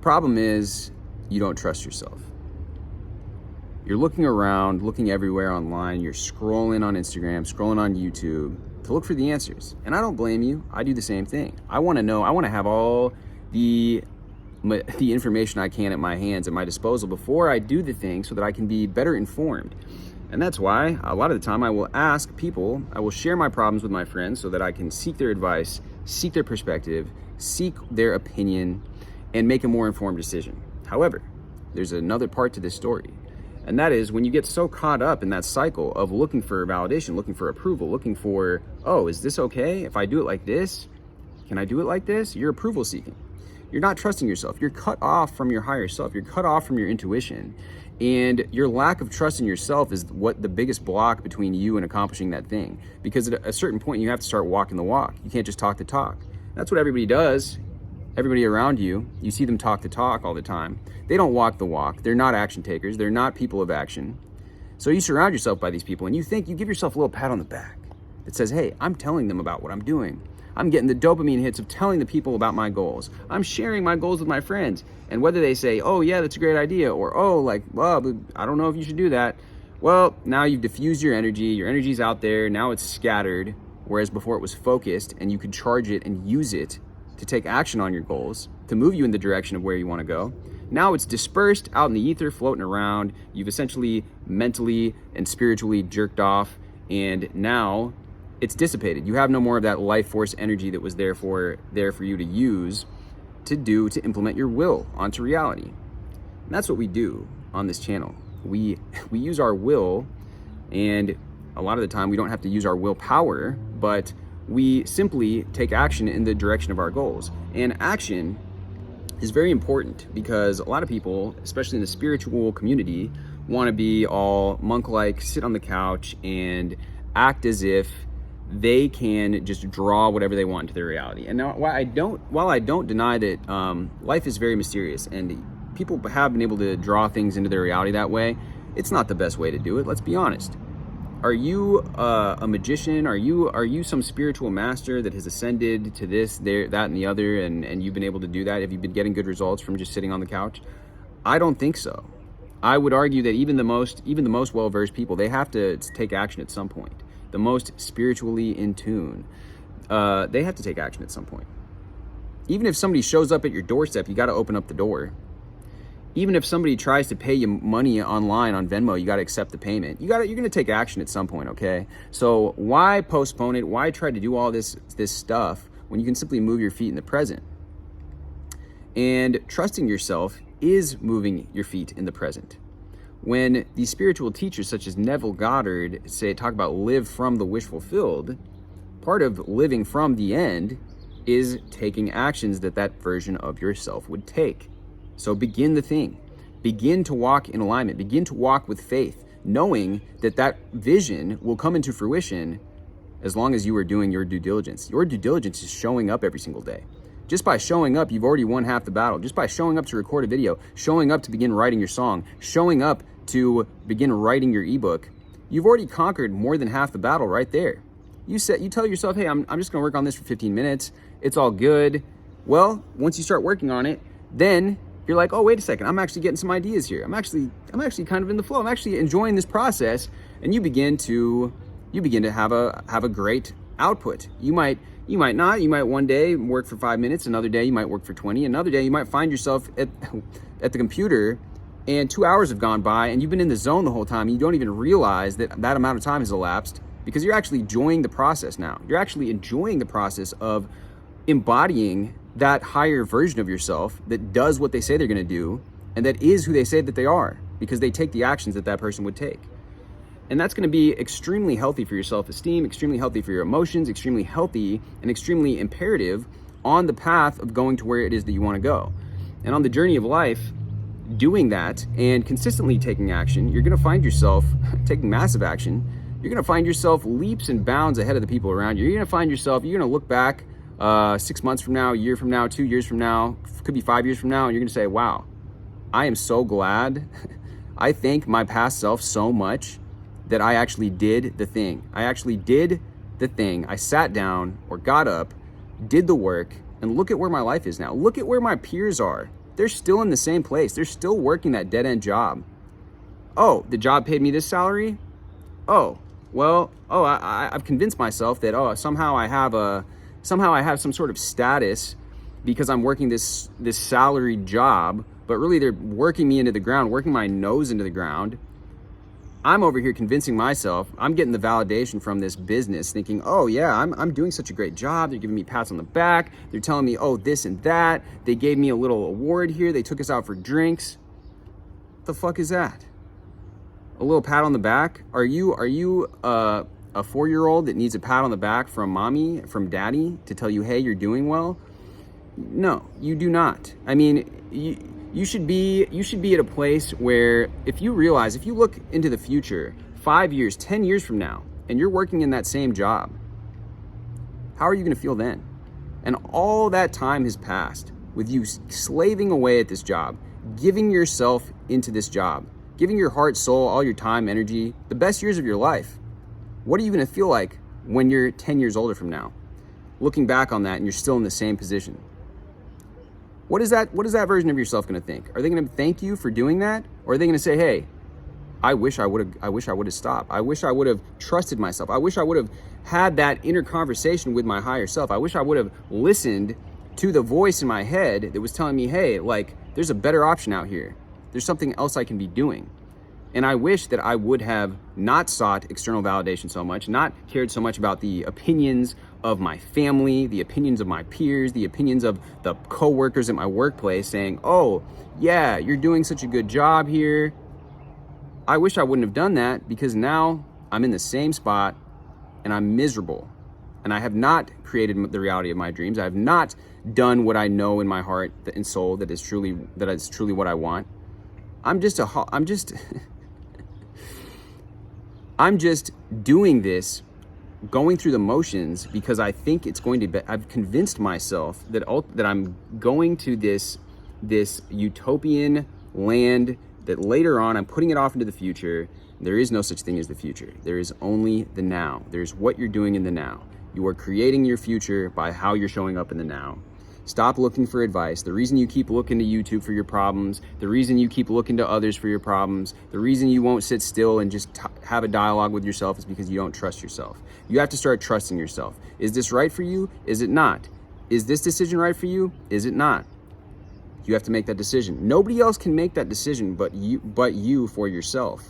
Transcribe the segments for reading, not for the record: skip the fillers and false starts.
problem is you don't trust yourself. You're looking around, looking everywhere online. You're scrolling on Instagram, scrolling on YouTube to look for the answers. And I don't blame you. I do the same thing. I want to know, I want to have all the information I can at my hands, at my disposal before I do the thing so that I can be better informed. And that's why a lot of the time I will ask people, I will share my problems with my friends so that I can seek their advice, seek their perspective, seek their opinion, and make a more informed decision. However, there's another part to this story. And that is when you get so caught up in that cycle of looking for validation, looking for approval, looking for, oh, is this okay? If I do it like this, can I do it like this? You're approval seeking. You're not trusting yourself. You're cut off from your higher self. You're cut off from your intuition. And your lack of trust in yourself is what the biggest block between you and accomplishing that thing. Because at a certain point, you have to start walking the walk. You can't just talk the talk. That's what everybody does. Everybody around you, you see them talk the talk all the time. They don't walk the walk. They're not action takers. They're not people of action. So you surround yourself by these people and you think, you give yourself a little pat on the back that says, hey, I'm telling them about what I'm doing. I'm getting the dopamine hits of telling the people about my goals. I'm sharing my goals with my friends. And whether they say, oh yeah, that's a great idea, or oh, like, well, I don't know if you should do that. Well, now you've diffused your energy's out there, now it's scattered, whereas before it was focused and you could charge it and use it to take action on your goals, to move you in the direction of where you want to go. Now it's dispersed out in the ether, floating around. You've essentially mentally and spiritually jerked off, and now it's dissipated. You have no more of that life force energy that was there for you to use to implement your will onto reality. And that's what we do on this channel. We use our will, and a lot of the time we don't have to use our willpower, but we simply take action in the direction of our goals. And action is very important because a lot of people, especially in the spiritual community, want to be all monk-like, sit on the couch and act as if they can just draw whatever they want into their reality. And now, while I don't deny that life is very mysterious and people have been able to draw things into their reality that way, it's not the best way to do it. Let's be honest. Are you a magician? Are you some spiritual master that has ascended to this, there, that, and the other, and you've been able to do that? Have you been getting good results from just sitting on the couch? I don't think so. I would argue that even the most well-versed people, they have to take action at some point. The most spiritually in tune, they have to take action at some point. Even if somebody shows up at your doorstep, you got to open up the door. Even if somebody tries to pay you money online on Venmo, you got to accept the payment. You're going to take action at some point, okay? So why postpone it? Why try to do all this stuff when you can simply move your feet in the present? And trusting yourself is moving your feet in the present. When these spiritual teachers such as Neville Goddard talk about live from the wish fulfilled, part of living from the end is taking actions that version of yourself would take. So begin the thing. Begin to walk in alignment. Begin to walk with faith, knowing that vision will come into fruition as long as you are doing your due diligence. Your due diligence is showing up every single day. Just by showing up, you've already won half the battle. Just by showing up to record a video, showing up to begin writing your song, showing up to begin writing your ebook, you've already conquered more than half the battle right there. You tell yourself, hey, I'm just gonna work on this for 15 minutes. It's all good. Well, once you start working on it, then you're like, oh, wait a second, I'm actually getting some ideas here. I'm actually kind of in the flow. I'm actually enjoying this process. And you begin to have a great output. You might not. You might one day work for 5 minutes. Another day you might work for 20. Another day you might find yourself at the computer and 2 hours have gone by and you've been in the zone the whole time. And you don't even realize that amount of time has elapsed because you're actually enjoying the process now. You're actually enjoying the process of embodying that higher version of yourself that does what they say they're going to do and that is who they say that they are because they take the actions that person would take. And that's going to be extremely healthy for your self-esteem, extremely healthy for your emotions, extremely healthy and extremely imperative on the path of going to where it is that you want to go. And on the journey of life, doing that and consistently taking action, you're going to find yourself taking massive action. You're going to find yourself leaps and bounds ahead of the people around you. You're going to find yourself, you're going to look back 6 months from now, a year from now, 2 years from now, could be 5 years from now, and you're gonna say, wow, I am so glad. I thank my past self so much that I actually did the thing. I actually did the thing. I sat down or got up, did the work, and look at where my life is now. Look at where my peers are. they're still in the same place. They're still working that dead-end job. Oh, the job paid me this salary? Oh, well, I've convinced myself that somehow I have some sort of status because I'm working this salaried job, but really they're working me into the ground, working my nose into the ground. I'm over here convincing myself, I'm getting the validation from this business, thinking, oh yeah, I'm doing such a great job. They're giving me pats on the back. They're telling me, oh, this and that. They gave me a little award here. They took us out for drinks. What the fuck is that? A little pat on the back? Are you a 4-year-old that needs a pat on the back from mommy, from daddy to tell you, hey, you're doing well? No, you do not. I mean, you should be at a place where if you look into the future, 5 years, 10 years from now, and you're working in that same job, how are you gonna feel then? And all that time has passed with you slaving away at this job, giving yourself into this job, giving your heart, soul, all your time, energy, the best years of your life. What are you gonna feel like when you're 10 years older from now? Looking back on that and you're still in the same position. What is that version of yourself gonna think? Are they gonna thank you for doing that? Or are they gonna say, hey, I wish I would have stopped. I wish I would have trusted myself. I wish I would have had that inner conversation with my higher self. I wish I would have listened to the voice in my head that was telling me, hey, like, there's a better option out here. There's something else I can be doing. And I wish that I would have not sought external validation so much, not cared so much about the opinions of my family, the opinions of my peers, the opinions of the coworkers at my workplace saying, oh, yeah, you're doing such a good job here. I wish I wouldn't have done that because now I'm in the same spot and I'm miserable. And I have not created the reality of my dreams. I have not done what I know in my heart and soul that is truly what I want. I'm just doing this, going through the motions because I think it's going to be, I've convinced myself that I'm going to this utopian land that later on I'm putting it off into the future. There is no such thing as the future. There is only the now. There's what you're doing in the now. You are creating your future by how you're showing up in the now. Stop looking for advice. The reason you keep looking to YouTube for your problems, the reason you keep looking to others for your problems, the reason you won't sit still and just have a dialogue with yourself is because you don't trust yourself. You have to start trusting yourself. Is this right for you? Is it not? Is this decision right for you? Is it not? You have to make that decision. Nobody else can make that decision but you for yourself.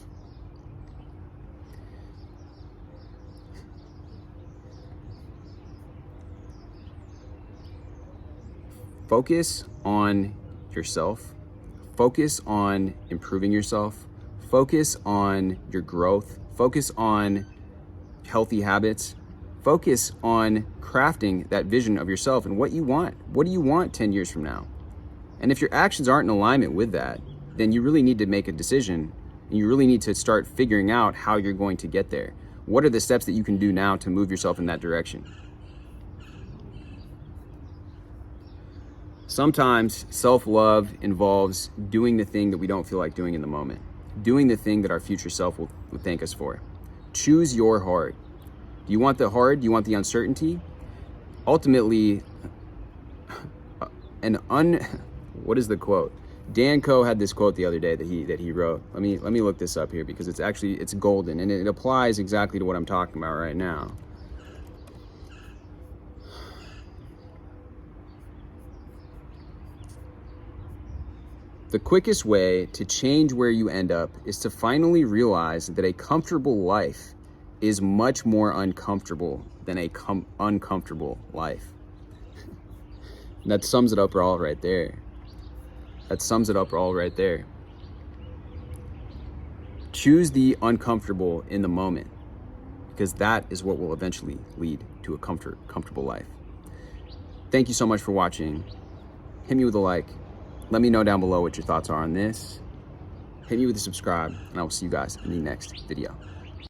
Focus on yourself. Focus on improving yourself. Focus on your growth. Focus on healthy habits. Focus on crafting that vision of yourself and what you want. What do you want 10 years from now? And if your actions aren't in alignment with that, then you really need to make a decision and you really need to start figuring out how you're going to get there. What are the steps that you can do now to move yourself in that direction? Sometimes self-love involves doing the thing that we don't feel like doing in the moment, doing the thing that our future self will thank us for. Choose your hard. Do you want the hard? Do you want the uncertainty? Ultimately, what is the quote? Dan Coe had this quote the other day that he wrote. Let me look this up here because it's golden and it applies exactly to what I'm talking about right now. The quickest way to change where you end up is to finally realize that a comfortable life is much more uncomfortable than a uncomfortable life. That sums it up all right there. Choose the uncomfortable in the moment because that is what will eventually lead to a comfortable life. Thank you so much for watching. Hit me with a like. Let me know down below what your thoughts are on this. Hit me with a subscribe, and I will see you guys in the next video.